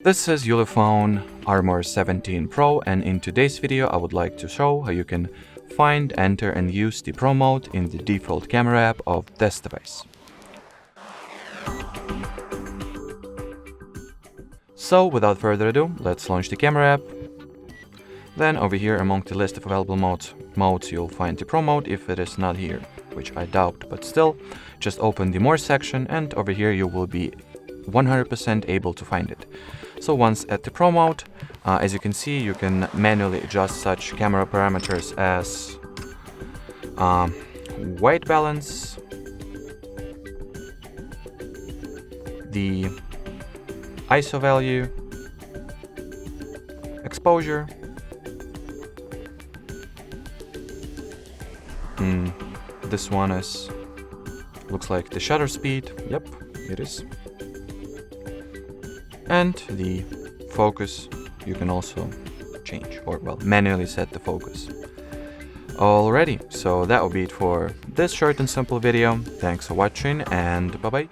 This is ULEFONE Armor 17 Pro, and in today's video I would like to show how you can find, enter and use the Pro mode in the default camera app of this device. So without further ado, let's launch the camera app. Then over here among the list of available modes you'll find the Pro mode if it is not here, which I doubt, but still, just open the More section and over here you will be 100% able to find it. So once at the Pro mode, as you can see, you can manually adjust such camera parameters as white balance, the ISO value, exposure, this one looks like the shutter speed. Yep, it is. And the focus you can also change, or well, manually set the focus. Alrighty, so that will be it for this short and simple video. Thanks for watching and bye bye.